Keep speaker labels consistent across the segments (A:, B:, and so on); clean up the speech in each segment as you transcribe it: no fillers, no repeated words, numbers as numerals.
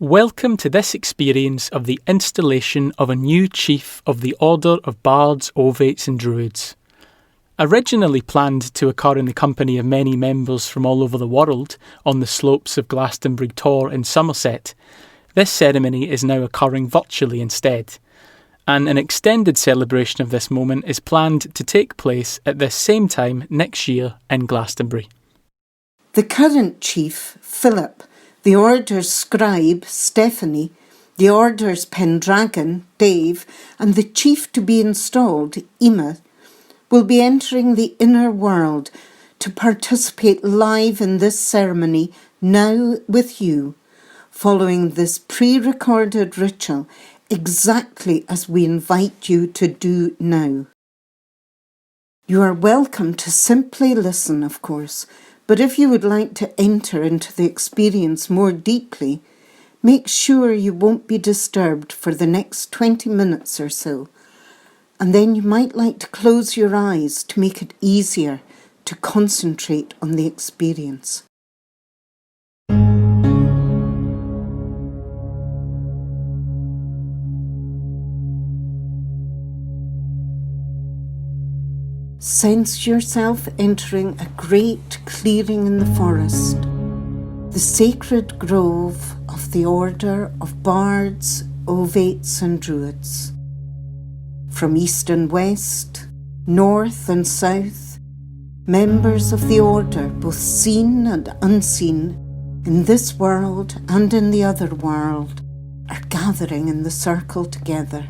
A: Welcome to this experience of the installation of a new chief of the Order of Bards, Ovates and Druids. Originally planned to occur in the company of many members from all over the world on the slopes of Glastonbury Tor in Somerset, this ceremony is now occurring virtually instead, and an extended celebration of this moment is planned to take place at this same time next year in Glastonbury.
B: The current chief, Philip, the Order's scribe, Stephanie, the Order's Pendragon, Dave, and the chief to be installed, Eimear, will be entering the inner world to participate live in this ceremony now with you, following this pre-recorded ritual exactly as we invite you to do now. You are welcome to simply listen, of course, but if you would like to enter into the experience more deeply, make sure you won't be disturbed for the next 20 minutes or so, and then you might like to close your eyes to make it easier to concentrate on the experience. Sense yourself entering a great clearing in the forest, the sacred grove of the Order of Bards, Ovates and Druids. From east and west, north and south, members of the Order, both seen and unseen, in this world and in the other world, are gathering in the circle together.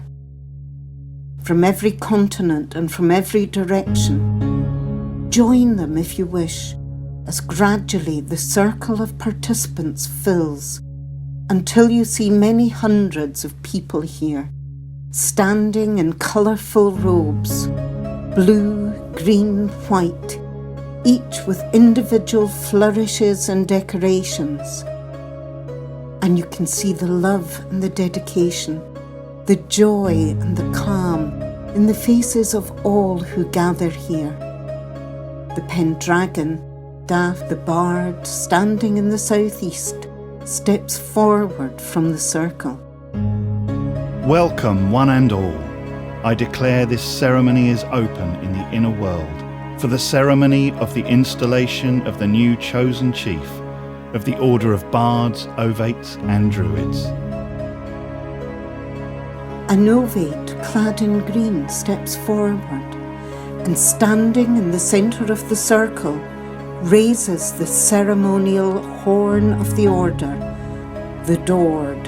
B: From every continent and from every direction, join them if you wish, as gradually the circle of participants fills, until you see many hundreds of people here, standing in colourful robes, blue, green, white, each with individual flourishes and decorations. And you can see the love and the dedication, the joy and the calm in the faces of all who gather here. The Pendragon, Daft the Bard, standing in the southeast, steps forward from the circle.
C: Welcome, one and all. I declare this ceremony is open in the inner world for the ceremony of the installation of the new chosen chief of the Order of Bards, Ovates and Druids.
B: An ovate clad in green steps forward and, standing in the centre of the circle, raises the ceremonial horn of the Order, the Dord.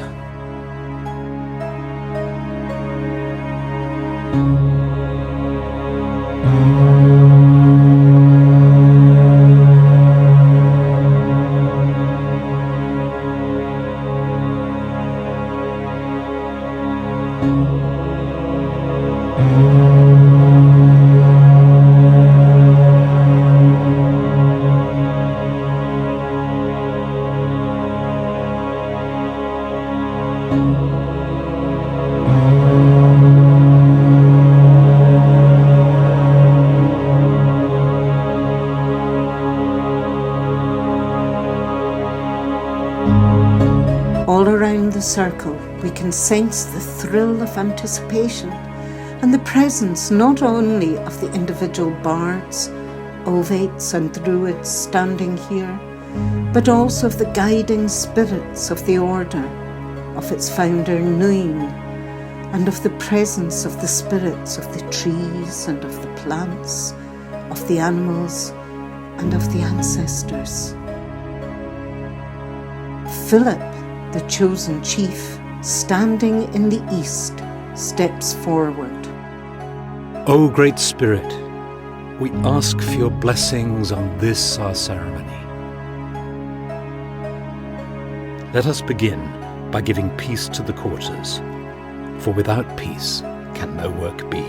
B: All around the circle, we can sense the thrill of anticipation and the presence not only of the individual bards, ovates and druids standing here, but also of the guiding spirits of the Order, of its founder Nuin, and of the presence of the spirits of the trees and of the plants, of the animals and of the ancestors. Philip, the chosen chief, standing in the east, steps forward.
D: O Great Spirit, we ask for your blessings on this our ceremony. Let us begin by giving peace to the quarters, for without peace can no work be.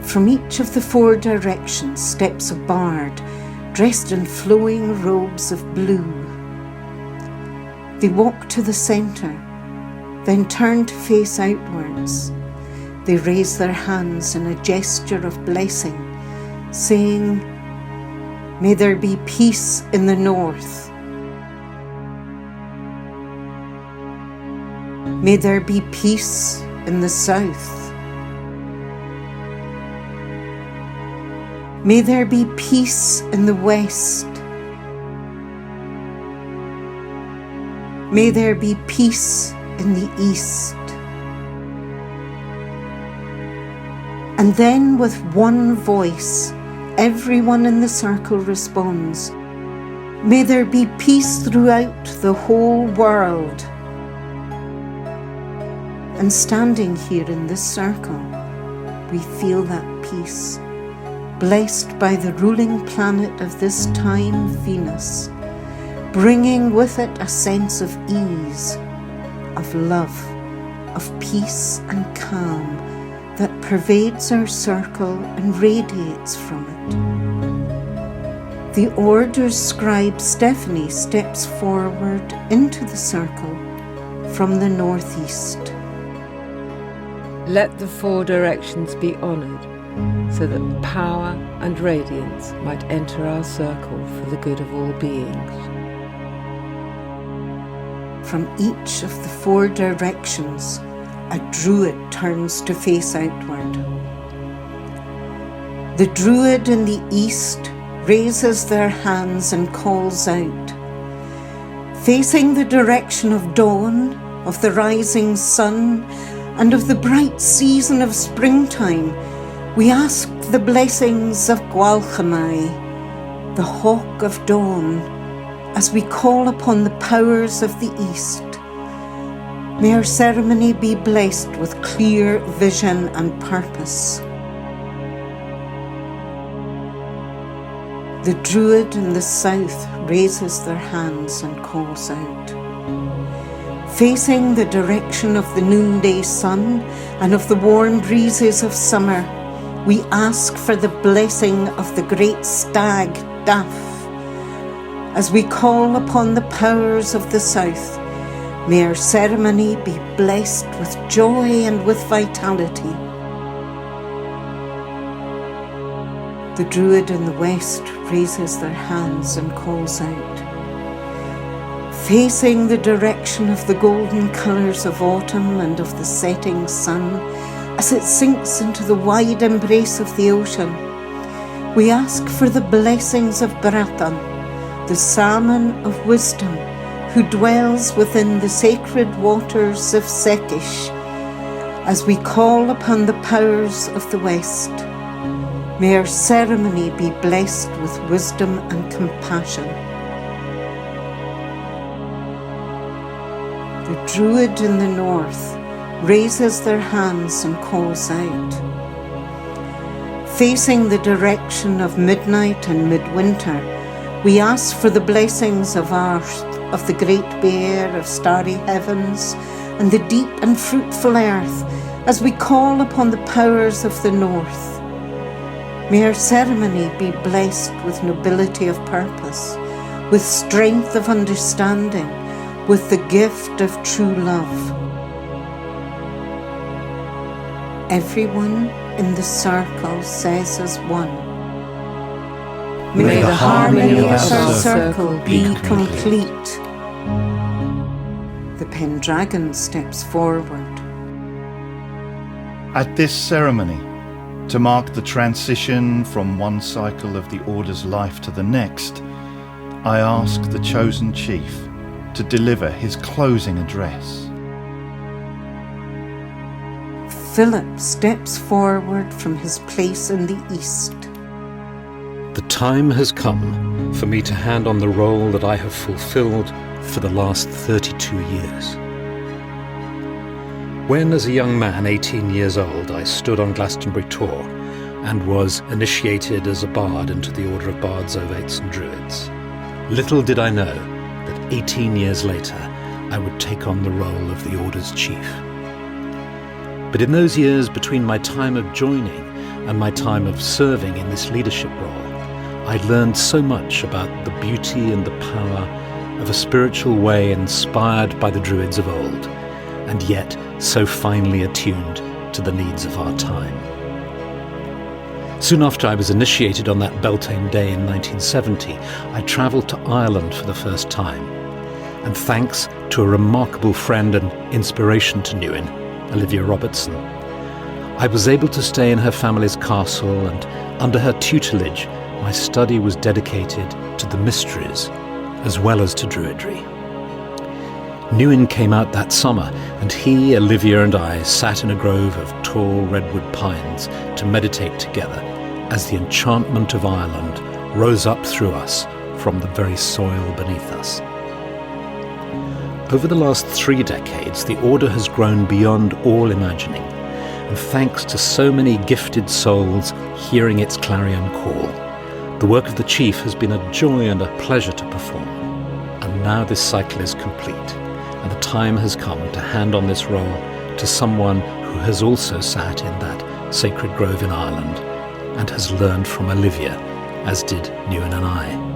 B: From each of the four directions steps a bard, dressed in flowing robes of blue. They walk to the centre, then turn to face outwards. They raise their hands in a gesture of blessing, saying, "May there be peace in the north." May there be peace in the south. May there be peace in the west. May there be peace in the east. And then with one voice, everyone in the circle responds, may there be peace throughout the whole world. And standing here in this circle, we feel that peace, blessed by the ruling planet of this time, Venus, bringing with it a sense of ease, of love, of peace and calm that pervades our circle and radiates from it. The Order's scribe Stephanie steps forward into the circle from the northeast.
E: Let the four directions be honoured, so that power and radiance might enter our circle for the good of all beings.
B: From each of the four directions, a druid turns to face outward. The druid in the east raises their hands and calls out. Facing the direction of dawn, of the rising sun, and of the bright season of springtime, we ask the blessings of Gwalchamai, the hawk of dawn, as we call upon the powers of the east. May our ceremony be blessed with clear vision and purpose. The druid in the south raises their hands and calls out. Facing the direction of the noonday sun and of the warm breezes of summer, we ask for the blessing of the great stag, Daf. As we call upon the powers of the south, may our ceremony be blessed with joy and with vitality. The druid in the west raises their hands and calls out. Facing the direction of the golden colours of autumn and of the setting sun, as it sinks into the wide embrace of the ocean, we ask for the blessings of Bratan, the salmon of wisdom, who dwells within the sacred waters of Sekish, as we call upon the powers of the west. May our ceremony be blessed with wisdom and compassion. The druid in the north raises their hands and calls out. Facing the direction of midnight and midwinter, we ask for the blessings of Arth, of the great bear, of starry heavens, and the deep and fruitful earth, as we call upon the powers of the north. May our ceremony be blessed with nobility of purpose, with strength of understanding, with the gift of true love. Everyone in the circle says as one, may the harmony of our circle be complete. The Pendragon steps forward.
C: At this ceremony, to mark the transition from one cycle of the Order's life to the next, I ask the chosen chief to deliver his closing address.
B: Philip steps forward from his place in the east.
D: The time has come for me to hand on the role that I have fulfilled for the last 32 years. When, as a young man, 18 years old, I stood on Glastonbury Tor and was initiated as a bard into the Order of Bards Ovates Druids, little did I know that 18 years later I would take on the role of the Order's chief. But in those years between my time of joining and my time of serving in this leadership role, I learned so much about the beauty and the power of a spiritual way inspired by the Druids of old, and yet so finely attuned to the needs of our time. Soon after I was initiated on that Beltane day in 1970, I travelled to Ireland for the first time. and thanks to a remarkable friend and inspiration to Newin, Olivia Robertson, I was able to stay in her family's castle, and under her tutelage my study was dedicated to the mysteries as well as to Druidry. Newin came out that summer, and he, Olivia and I sat in a grove of tall redwood pines to meditate together as the enchantment of Ireland rose up through us from the very soil beneath us. Over the last 3 decades, the Order has grown beyond all imagining, and thanks to so many gifted souls hearing its clarion call, the work of the Chief has been a joy and a pleasure to perform. And now this cycle is complete, and the time has come to hand on this role to someone who has also sat in that sacred grove in Ireland and has learned from Olivia, as did Newin and I.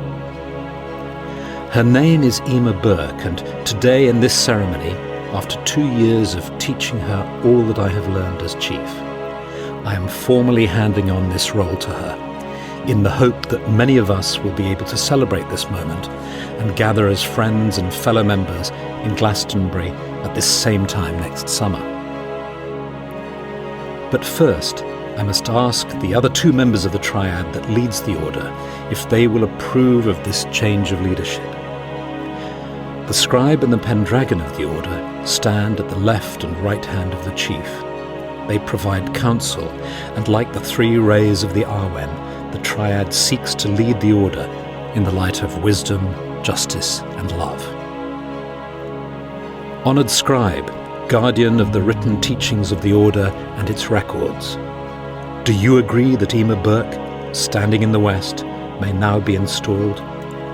D: Her name is Eimear Burke, and today in this ceremony, after 2 years of teaching her all that I have learned as Chief, I am formally handing on this role to her, in the hope that many of us will be able to celebrate this moment and gather as friends and fellow members in Glastonbury at this same time next summer. But first, I must ask the other 2 members of the triad that leads the Order if they will approve of this change of leadership. The scribe and the Pendragon of the Order stand at the left and right hand of the Chief. They provide counsel, and like the 3 rays of the Arwen, the triad seeks to lead the Order in the light of wisdom, justice, and love. Honoured scribe, guardian of the written teachings of the Order and its records, do you agree that Eimear Burke, standing in the west, may now be installed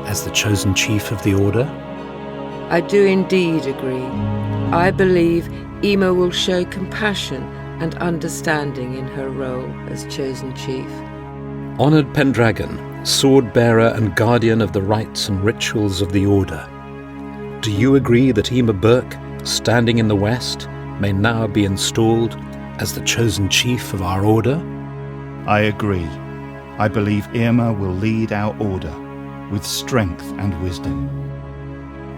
D: as the chosen Chief of the Order?
E: I do indeed agree. I believe Eimear will show compassion and understanding in her role as chosen Chief.
D: Honoured Pendragon, sword-bearer and guardian of the rites and rituals of the Order, do you agree that Eimear Burke, standing in the west, may now be installed as the chosen Chief of our Order?
C: I agree. I believe Eimear will lead our Order with strength and wisdom.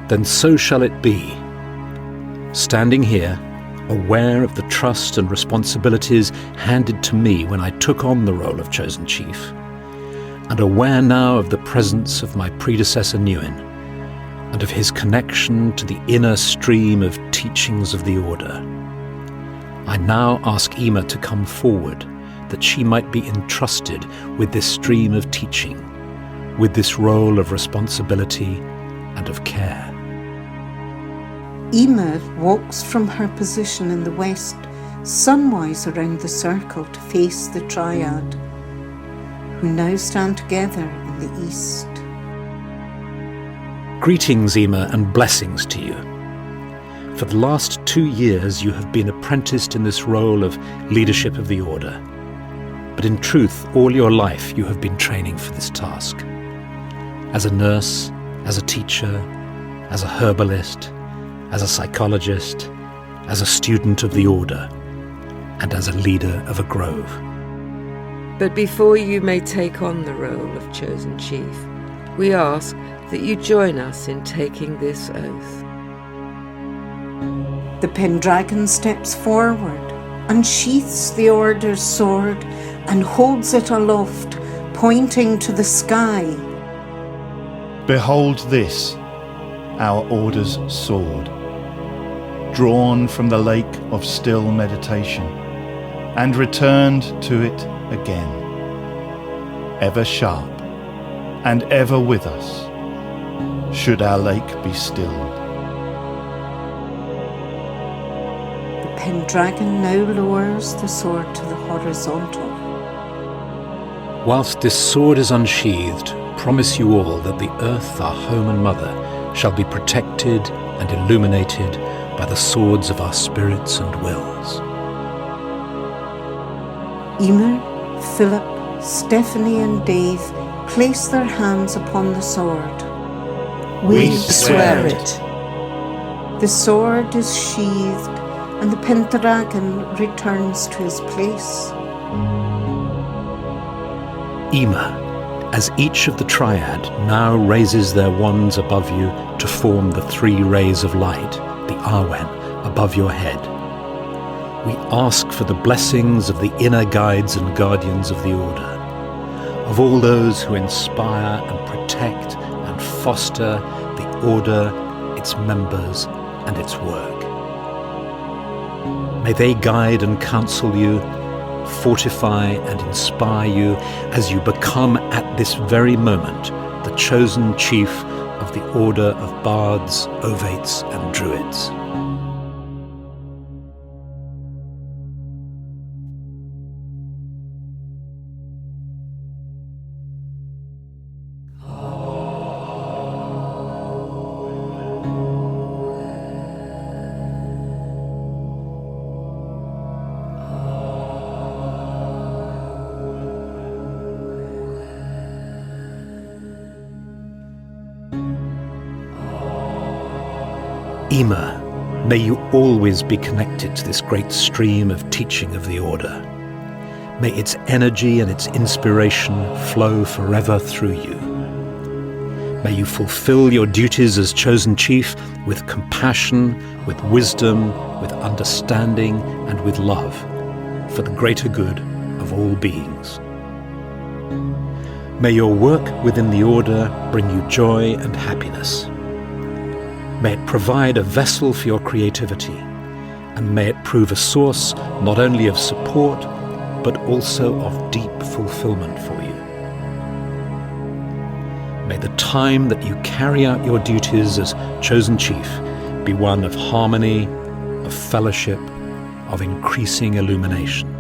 D: Then so shall it be. Standing here, aware of the trust and responsibilities handed to me when I took on the role of chosen Chief, and aware now of the presence of my predecessor Newin, and of his connection to the inner stream of teachings of the Order, I now ask Eimear to come forward, that she might be entrusted with this stream of teaching, with this role of responsibility and of care.
B: Eimear walks from her position in the west, sunwise around the circle to face the triad, who now stand together in the east.
D: Greetings, Eimear, and blessings to you. For the last 2 years you have been apprenticed in this role of leadership of the Order. But in truth, all your life you have been training for this task. As a nurse, as a teacher, as a herbalist, as a psychologist, as a student of the Order, and as a leader of a grove.
E: But before you may take on the role of chosen Chief, we ask that you join us in taking this oath.
B: The Pendragon steps forward, unsheaths the Order's sword, and holds it aloft, pointing to the sky.
C: Behold this, our Order's sword, drawn from the lake of still meditation, and returned to it again, ever sharp and ever with us, should our lake be stilled.
B: The Pendragon now lowers the sword to the horizontal.
D: Whilst this sword is unsheathed, promise you all that the earth, our home and mother, shall be protected and illuminated by the swords of our spirits and wills.
B: Eimear, Philip, Stephanie and Dave place their hands upon the sword.
C: We swear it.
B: The sword is sheathed and the Pendragon returns to his place.
D: Eimear, as each of the triad now raises their wands above you to form the 3 rays of light, the Arwen, above your head, we ask for the blessings of the inner guides and guardians of the Order, of all those who inspire and protect and foster the Order, its members, and its work. May they guide and counsel you, fortify and inspire you as you become at this very moment the chosen chief of the Order of Bards, Ovates and Druids. Eimear, may you always be connected to this great stream of teaching of the Order. May its energy and its inspiration flow forever through you. May you fulfill your duties as chosen chief with compassion, with wisdom, with understanding, and with love, for the greater good of all beings. May your work within the Order bring you joy and happiness. May it provide a vessel for your creativity, and may it prove a source not only of support, but also of deep fulfillment for you. May the time that you carry out your duties as chosen chief be one of harmony, of fellowship, of increasing illumination.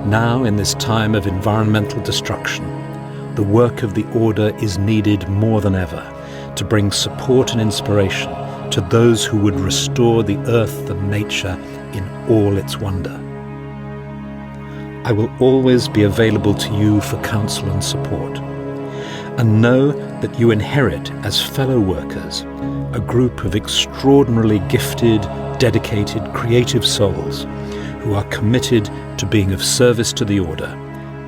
D: Now, in this time of environmental destruction, the work of the Order is needed more than ever to bring support and inspiration to those who would restore the earth and nature in all its wonder. I will always be available to you for counsel and support, and know that you inherit as fellow workers a group of extraordinarily gifted, dedicated, creative souls who are committed to being of service to the Order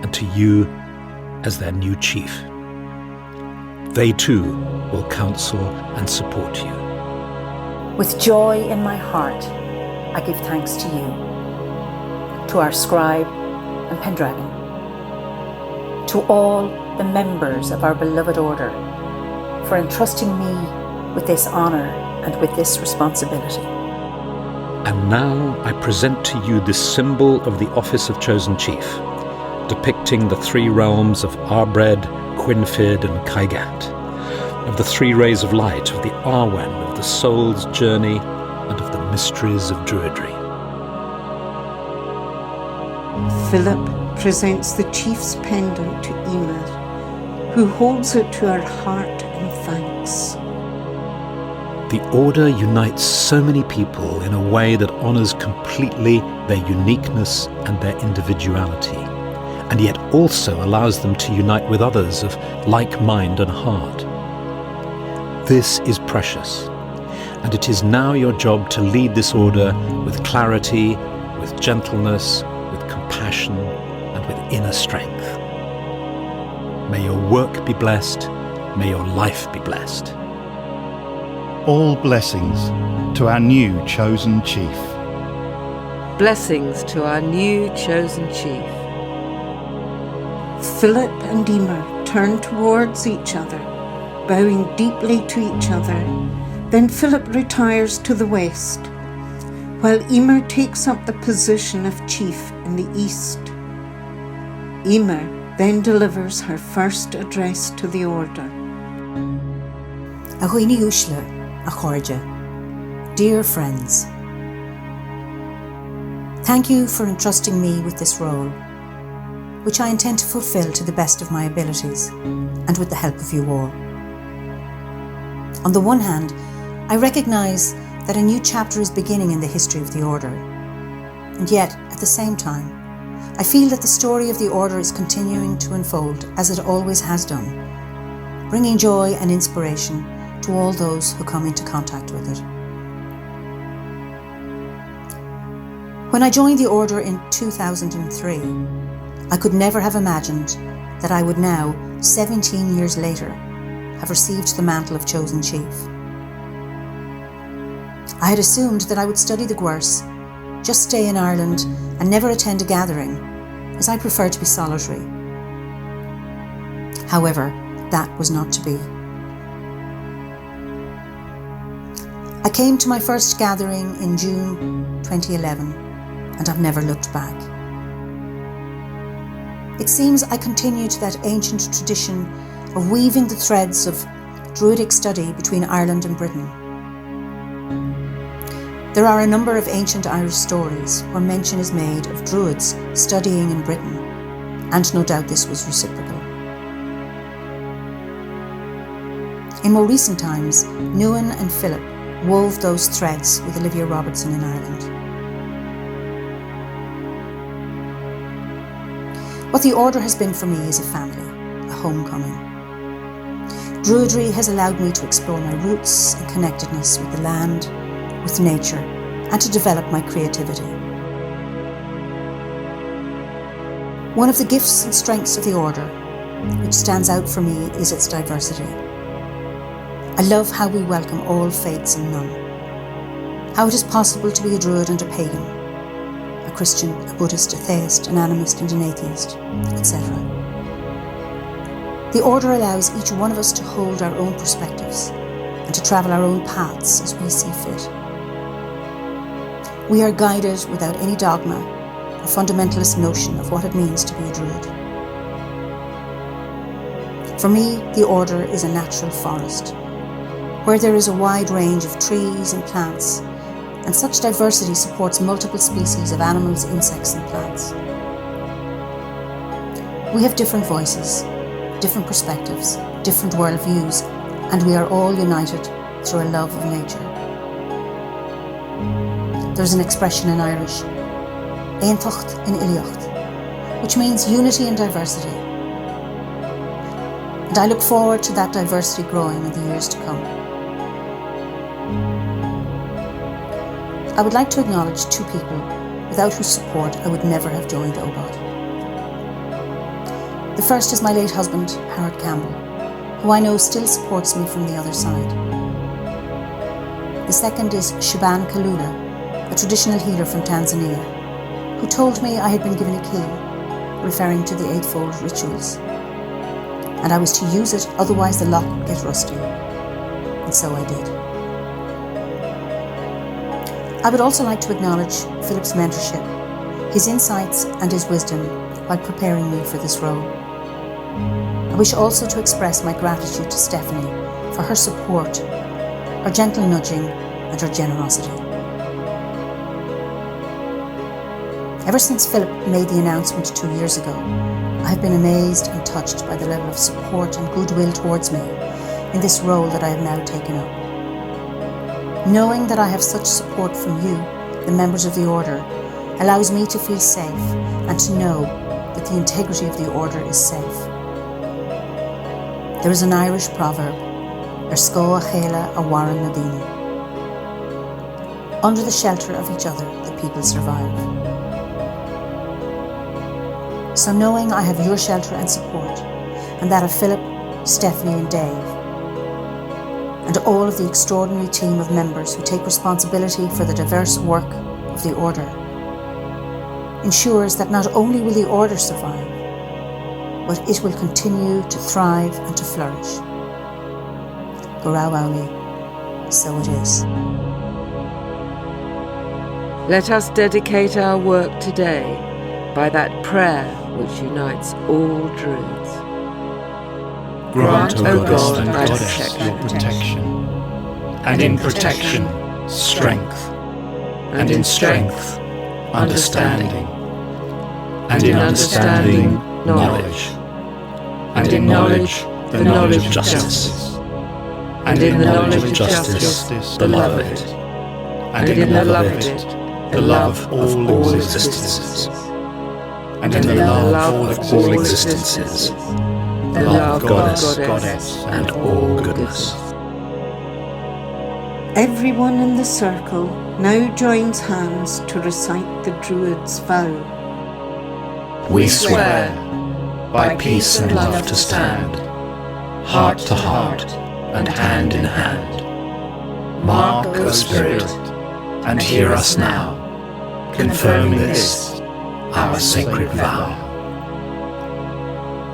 D: and to you as their new chief. They too will counsel and support you.
F: With joy in my heart, I give thanks to you, to our scribe and Pendragon, to all the members of our beloved Order, for entrusting me with this honour and with this responsibility.
D: And now I present to you this symbol of the office of chosen chief, depicting the 3 realms of Arbred, Quinfid and Kaigat, of the 3 rays of light, of the Arwen, of the soul's journey, and of the mysteries of Druidry.
B: Philip presents the chief's pendant to Eimear, who holds it to her heart in thanks.
D: The Order unites so many people in a way that honours completely their uniqueness and their individuality, and yet also allows them to unite with others of like mind and heart. This is precious, and it is now your job to lead this Order with clarity, with gentleness, with compassion, and with inner strength. May your work be blessed, may your life be blessed.
C: All blessings to our new chosen chief.
E: Blessings to our new chosen chief.
B: Philip and Eimear turn towards each other, bowing deeply to each other. Then Philip retires to the west, while Eimear takes up the position of chief in the east. Eimear then delivers her first address to the Order.
F: Ahoini Ushla, Achorja. Dear friends, thank you for entrusting me with this role, which I intend to fulfill to the best of my abilities and with the help of you all. On the one hand, I recognise that a new chapter is beginning in the history of the Order, and yet, at the same time, I feel that the story of the Order is continuing to unfold as it always has done, bringing joy and inspiration to all those who come into contact with it. When I joined the Order in 2003, I could never have imagined that I would now, 17 years later, have received the mantle of chosen chief. I had assumed that I would study the Gwers, just stay in Ireland and never attend a gathering, as I prefer to be solitary. However, that was not to be. I came to my first gathering in June 2011, and I've never looked back. It seems I continued that ancient tradition of weaving the threads of Druidic study between Ireland and Britain. There are a number of ancient Irish stories where mention is made of Druids studying in Britain, and no doubt this was reciprocal. In more recent times, Nuan and Philip wove those threads with Olivia Robertson in Ireland. What the Order has been for me is a family, a homecoming. Druidry has allowed me to explore my roots and connectedness with the land, with nature, and to develop my creativity. One of the gifts and strengths of the Order, which stands out for me, is its diversity. I love how we welcome all faiths and none. How it is possible to be a Druid and a pagan, a Christian, a Buddhist, a theist, an animist and an atheist, etc. The Order allows each one of us to hold our own perspectives and to travel our own paths as we see fit. We are guided without any dogma or fundamentalist notion of what it means to be a Druid. For me, the Order is a natural forest, where there is a wide range of trees and plants, and such diversity supports multiple species of animals, insects and plants. We have different voices, different perspectives, different worldviews, and we are all united through a love of nature. There's an expression in Irish, Éintocht in Iliocht, which means unity and diversity. And I look forward to that diversity growing in the years to come. I would like to acknowledge two people without whose support I would never have joined OBOT. The first is my late husband, Howard Campbell, who I know still supports me from the other side. The second is Shaban Kalula, a traditional healer from Tanzania, who told me I had been given a key, referring to the Eightfold Rituals, and I was to use it, otherwise the lock would get rusty. And so I did. I would also like to acknowledge Philip's mentorship, his insights and his wisdom while preparing me for this role. I wish also to express my gratitude to Stephanie for her support, her gentle nudging and her generosity. Ever since Philip made the announcement 2 years ago, I have been amazed and touched by the level of support and goodwill towards me in this role that I have now taken up. Knowing that I have such support from you, the members of the Order, allows me to feel safe and to know that the integrity of the Order is safe. There is an Irish proverb, Ar scóa chéile a warren nadine. Under the shelter of each other, the people survive. So knowing I have your shelter and support, and that of Philip, Stephanie and Dave, and all of the extraordinary team of members who take responsibility for the diverse work of the Order, ensures that not only will the Order survive, but it will continue to thrive and to flourish. Gorau Auli, so it is.
E: Let us dedicate our work today by that prayer which unites all Druids.
C: Grant,
E: O
C: O
E: God,
C: and
E: thy
C: Goddess, your protection, and in protection, strength, and in strength, understanding, and in understanding, knowledge, and in knowledge, the knowledge of justice, and in the knowledge of justice, the love of it, and in the love of it, the love of all existences, and in the love of all existences, the love of Goddess and all goodness.
B: Everyone in the circle now joins hands to recite the Druid's vow.
D: We swear, by peace and love to stand, heart to heart and hand in hand. Mark, O Spirit, and hear us now, confirming this, our sacred vow.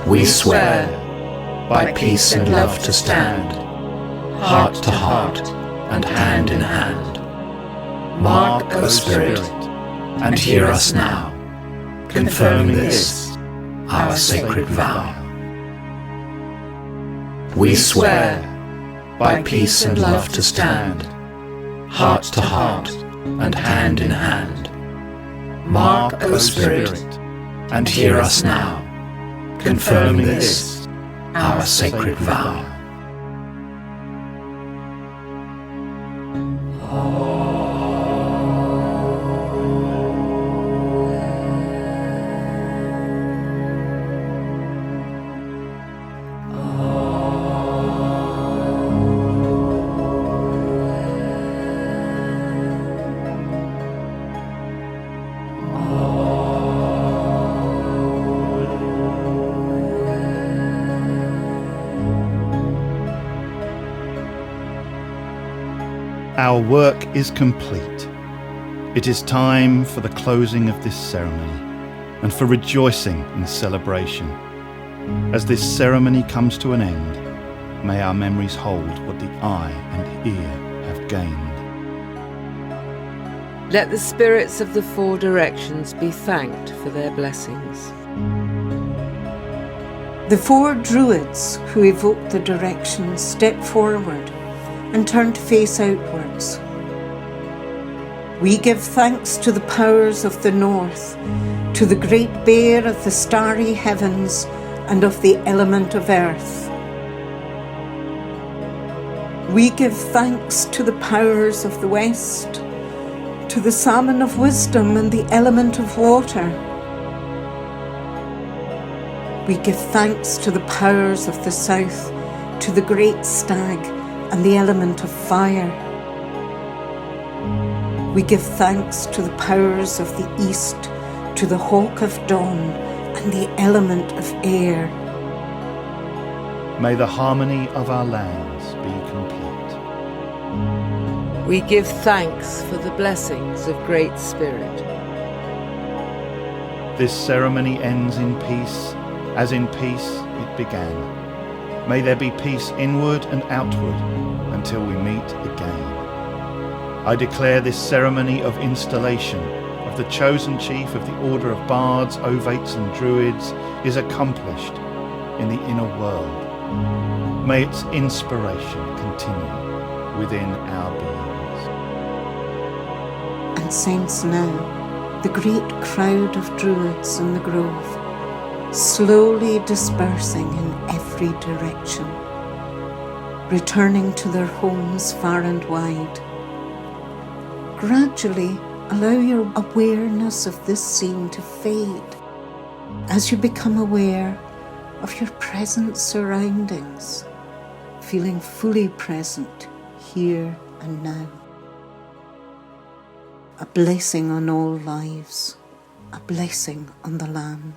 D: We swear, by peace and love to stand, heart to heart and hand in hand. Mark, O Spirit, and hear us now, confirming this, our sacred vow. We swear, by peace and love to stand, heart to heart and hand in hand. Mark, O Spirit, and hear us now, confirming this, our sacred vow.
C: Our work is complete. It is time for the closing of this ceremony and for rejoicing in celebration. As this ceremony comes to an end, may our memories hold what the eye and ear have gained.
E: Let the spirits of the four directions be thanked for their blessings.
B: The four Druids who evoked the directions step forward and turn to face outwards. We give thanks to the powers of the north, to the great bear of the starry heavens and of the element of earth. We give thanks to the powers of the west, to the salmon of wisdom and the element of water. We give thanks to the powers of the south, to the great stag and the element of fire. We give thanks to the powers of the east, to the hawk of dawn and the element of air.
C: May the harmony of our lands be complete.
E: We give thanks for the blessings of Great Spirit.
C: This ceremony ends in peace, as in peace it began. May there be peace inward and outward until we meet again. I declare this ceremony of installation of the chosen chief of the Order of Bards, Ovates and Druids is accomplished in the inner world. May its inspiration continue within our beings.
B: And since now, the great crowd of Druids in the grove, slowly dispersing in every direction, returning to their homes far and wide. Gradually allow your awareness of this scene to fade as you become aware of your present surroundings, feeling fully present here and now. A blessing on all lives, a blessing on the land.